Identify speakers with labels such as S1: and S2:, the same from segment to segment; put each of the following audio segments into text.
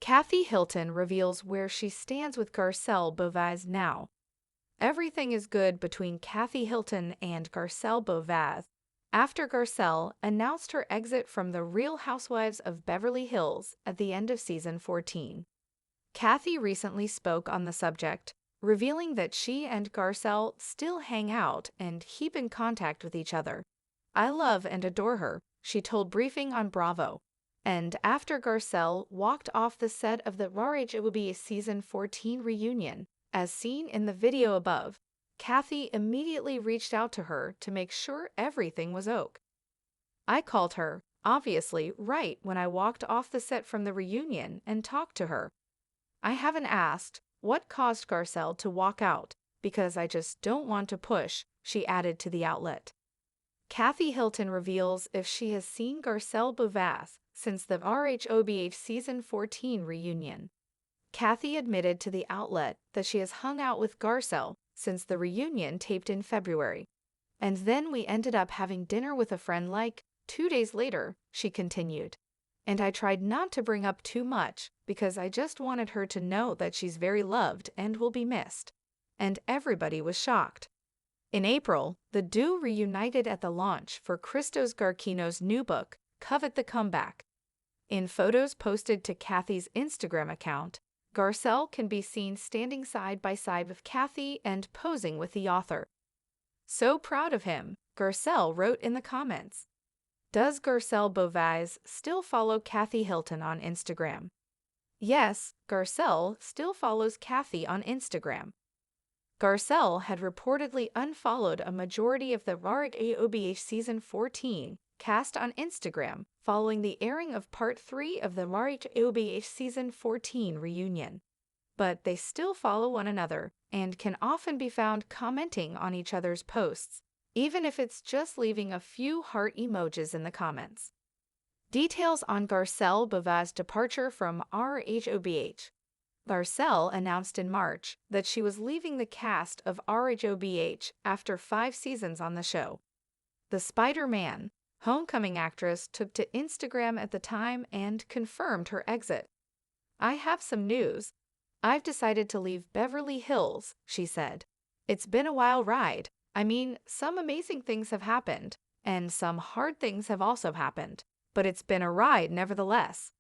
S1: Kathy Hilton reveals where she stands with Garcelle Beauvais now. Everything is good between Kathy Hilton and Garcelle Beauvais after Garcelle announced her exit from The Real Housewives of Beverly Hills at the end of season 14. Kathy recently spoke on the subject, revealing that she and Garcelle still hang out and keep in contact with each other. "I love and adore her," she told Briefing on Bravo. And after Garcelle walked off the set of the RHOBH season 14 reunion, as seen in the video above, Kathy immediately reached out to her to make sure everything was ok. "I called her, obviously, right when I walked off the set from the reunion and talked to her. I haven't asked what caused Garcelle to walk out because I just don't want to push," she added to the outlet. Kathy Hilton reveals if she has seen Garcelle Beauvais since the RHOBH season 14 reunion. Kathy admitted to the outlet that she has hung out with Garcelle since the reunion taped in February. "And then we ended up having dinner with a friend 2 days later," she continued. "And I tried not to bring up too much because I just wanted her to know that she's very loved and will be missed." And everybody was shocked. In April, the duo reunited at the launch for Christos Garcino's new book, Covet the Comeback. In photos posted to Kathy's Instagram account, Garcelle can be seen standing side by side with Kathy and posing with the author. "So proud of him," Garcelle wrote in the comments. Does Garcelle Beauvais still follow Kathy Hilton on Instagram? Yes, Garcelle still follows Kathy on Instagram. Garcelle had reportedly unfollowed a majority of the RHOBH season 14 cast on Instagram following the airing of part 3 of the RHOBH season 14 reunion. But they still follow one another and can often be found commenting on each other's posts, even if it's just leaving a few heart emojis in the comments. Details on Garcelle Beauvais' departure from RHOBH. Garcelle announced in March that she was leaving the cast of RHOBH after 5 seasons on the show. The Spider-Man Homecoming actress took to Instagram at the time and confirmed her exit. "I have some news. I've decided to leave Beverly Hills," she said. "It's been a wild ride. I mean, some amazing things have happened, and some hard things have also happened, but it's been a ride nevertheless."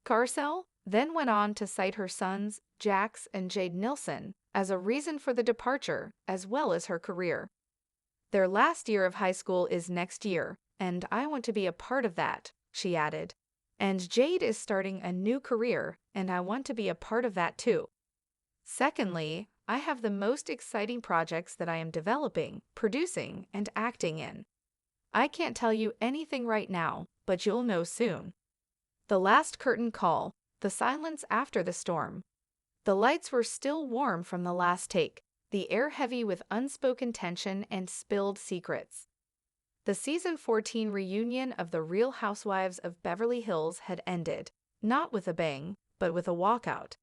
S1: Garcelle then went on to cite her sons, Jax and Jade Nilsson, as a reason for the departure, as well as her career. "Their last year of high school is next year, and I want to be a part of that," she added. "And Jade is starting a new career, and I want to be a part of that too. Secondly, I have the most exciting projects that I am developing, producing, and acting in. I can't tell you anything right now, but you'll know soon." The last curtain call, the silence after the storm. The lights were still warm from the last take, the air heavy with unspoken tension and spilled secrets. The season 14 reunion of The Real Housewives of Beverly Hills had ended, not with a bang, but with a walkout.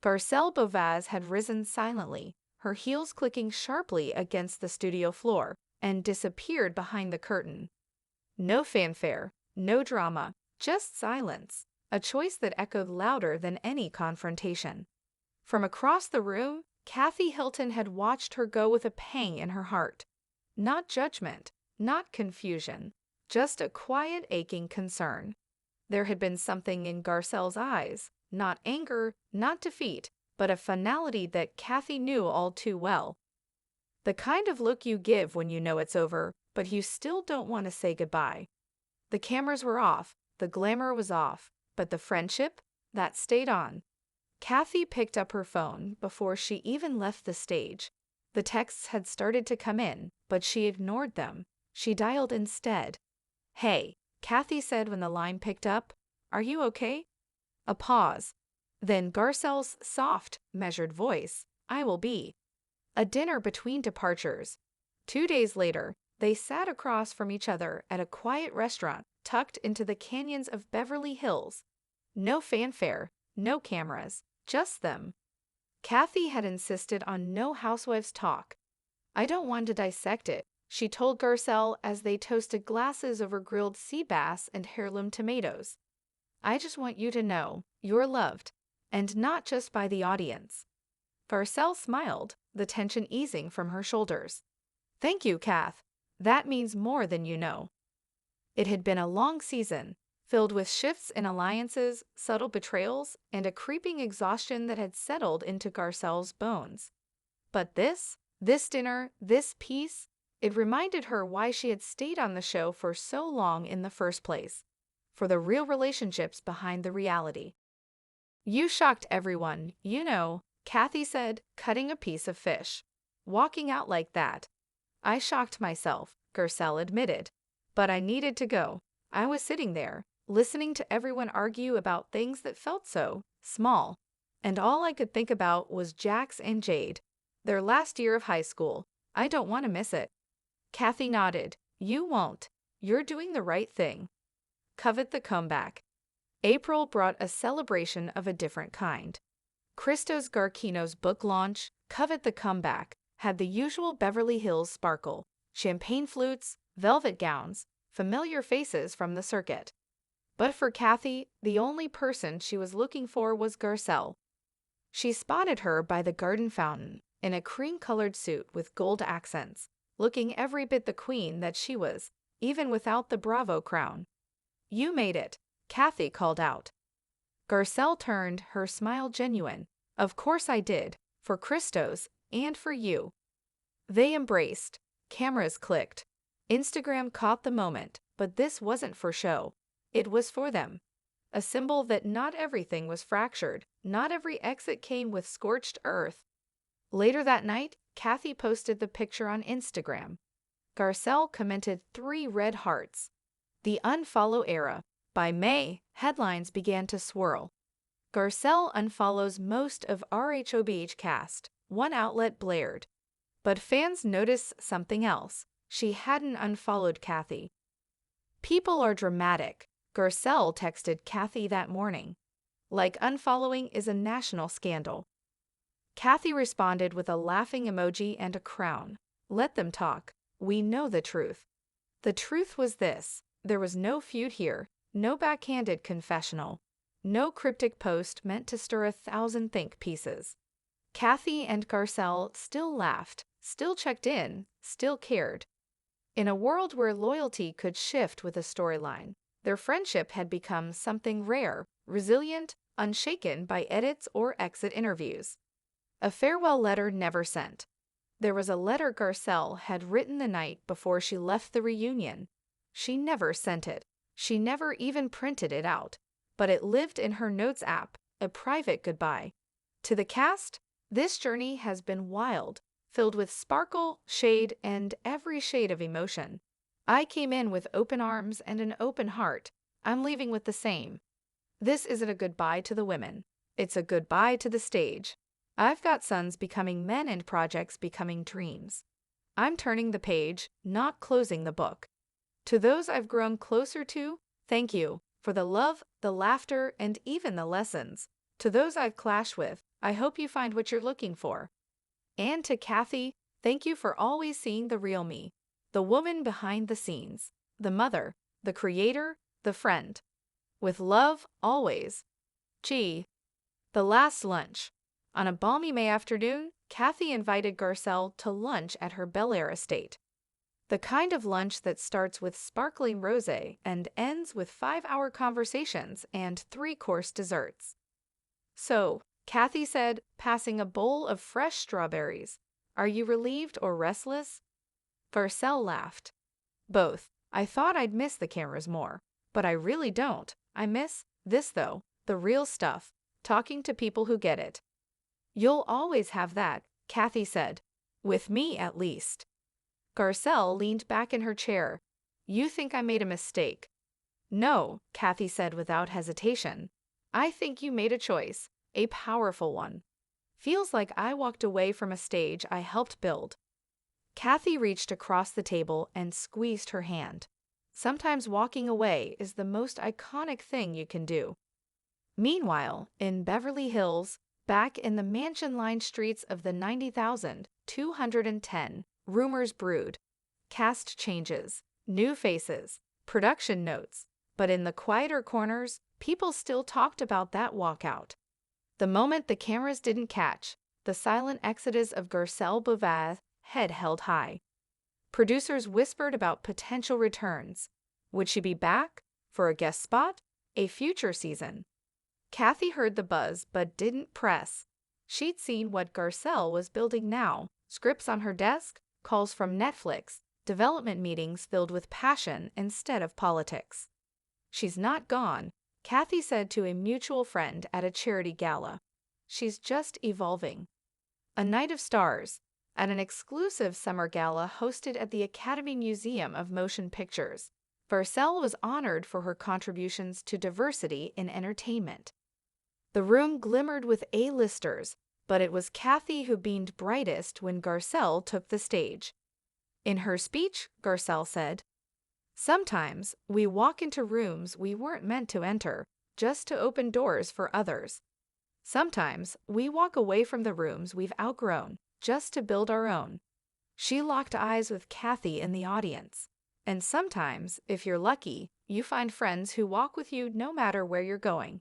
S1: Garcelle Beauvais had risen silently, her heels clicking sharply against the studio floor, and disappeared behind the curtain. No fanfare, no drama, just silence, a choice that echoed louder than any confrontation. From across the room, Kathy Hilton had watched her go with a pang in her heart. Not judgment, not confusion, just a quiet, aching concern. There had been something in Garcelle's eyes, not anger, not defeat, but a finality that Kathy knew all too well. The kind of look you give when you know it's over, but you still don't want to say goodbye. The cameras were off, the glamour was off, but the friendship, that stayed on. Kathy picked up her phone before she even left the stage. The texts had started to come in, but she ignored them. She dialed instead. "Hey," Kathy said when the line picked up. "Are you okay?" A pause. Then Garcelle's soft, measured voice. "I will be." A dinner between departures. 2 days later, they sat across from each other at a quiet restaurant tucked into the canyons of Beverly Hills. No fanfare, no cameras, just them. Kathy had insisted on no housewives talk. "I don't want to dissect it," she told Garcelle as they toasted glasses over grilled sea bass and heirloom tomatoes. I just want you to know you're loved, and not just by the audience. Garcelle smiled, the tension easing from her shoulders. Thank you, Kath. That means more than you know. It had been a long season, filled with shifts in alliances, subtle betrayals, and a creeping exhaustion that had settled into Garcelle's bones. But this dinner, this peace, it reminded her why she had stayed on the show for so long in the first place. For the real relationships behind the reality. You shocked everyone, you know, Kathy said, cutting a piece of fish. Walking out like that. I shocked myself, Garcelle admitted. But I needed to go. I was sitting there, listening to everyone argue about things that felt so small. And all I could think about was Jax and Jade. Their last year of high school. I don't want to miss it. Kathy nodded. You won't. You're doing the right thing. Covet the comeback. April brought a celebration of a different kind. Christos Garkino's book launch, Covet the Comeback, had the usual Beverly Hills sparkle, champagne flutes, velvet gowns, familiar faces from the circuit. But for Kathy, the only person she was looking for was Garcelle. She spotted her by the garden fountain, in a cream-colored suit with gold accents, looking every bit the queen that she was, even without the Bravo crown. You made it, Kathy called out. Garcelle turned, her smile genuine. Of course I did, for Christos, and for you. They embraced. Cameras clicked. Instagram caught the moment, but this wasn't for show. It was for them. A symbol that not everything was fractured, not every exit came with scorched earth. Later that night, Kathy posted the picture on Instagram. Garcelle commented 3 red hearts. The unfollow era. By May, headlines began to swirl. Garcelle unfollows most of RHOBH cast, one outlet blared. But fans noticed something else. She hadn't unfollowed Kathy. People are dramatic, Garcelle texted Kathy that morning. Like unfollowing is a national scandal. Kathy responded with a laughing emoji and a crown. Let them talk. We know the truth. The truth was this. There was no feud here, no backhanded confessional, no cryptic post meant to stir 1,000 think pieces. Kathy and Garcelle still laughed, still checked in, still cared. In a world where loyalty could shift with a storyline, their friendship had become something rare, resilient, unshaken by edits or exit interviews. A farewell letter never sent. There was a letter Garcelle had written the night before she left the reunion. She never sent it. She never even printed it out. But it lived in her notes app, a private goodbye. To the cast, this journey has been wild, filled with sparkle, shade, and every shade of emotion. I came in with open arms and an open heart. I'm leaving with the same. This isn't a goodbye to the women. It's a goodbye to the stage. I've got sons becoming men and projects becoming dreams. I'm turning the page, not closing the book. To those I've grown closer to, thank you for the love, the laughter, and even the lessons. To those I've clashed with, I hope you find what you're looking for. And to Kathy, thank you for always seeing the real me, the woman behind the scenes, the mother, the creator, the friend. With love, always. Gee. The last lunch. On a balmy May afternoon, Kathy invited Garcelle to lunch at her Bel Air estate. The kind of lunch that starts with sparkling rosé and ends with 5-hour conversations and 3-course desserts. So, Kathy said, passing a bowl of fresh strawberries, are you relieved or restless? Garcelle laughed. Both. I thought I'd miss the cameras more, but I really don't. I miss this though, the real stuff, talking to people who get it. You'll always have that, Kathy said. With me, at least. Garcelle leaned back in her chair. You think I made a mistake? No, Kathy said without hesitation. I think you made a choice, a powerful one. Feels like I walked away from a stage I helped build. Kathy reached across the table and squeezed her hand. Sometimes walking away is the most iconic thing you can do. Meanwhile, in Beverly Hills, back in the mansion-lined streets of the 90,210, rumors brewed. Cast changes, new faces, production notes, But in the quieter corners, people still talked about that walkout. The moment the cameras didn't catch, the silent exodus of Garcelle Beauvais, head held high. Producers whispered about potential returns. Would she be back? For a guest spot? A future season? Kathy heard the buzz but didn't press. She'd seen what Garcelle was building now. Scripts on her desk, calls from Netflix, development meetings filled with passion instead of politics. She's not gone, Kathy said to a mutual friend at a charity gala. She's just evolving. A Night of Stars, at an exclusive summer gala hosted at the Academy Museum of Motion Pictures, Garcelle was honored for her contributions to diversity in entertainment. The room glimmered with A-listers, but it was Kathy who beamed brightest when Garcelle took the stage. In her speech, Garcelle said, "Sometimes we walk into rooms we weren't meant to enter, just to open doors for others. Sometimes we walk away from the rooms we've outgrown, just to build our own." She locked eyes with Kathy in the audience. And sometimes, if you're lucky, you find friends who walk with you no matter where you're going.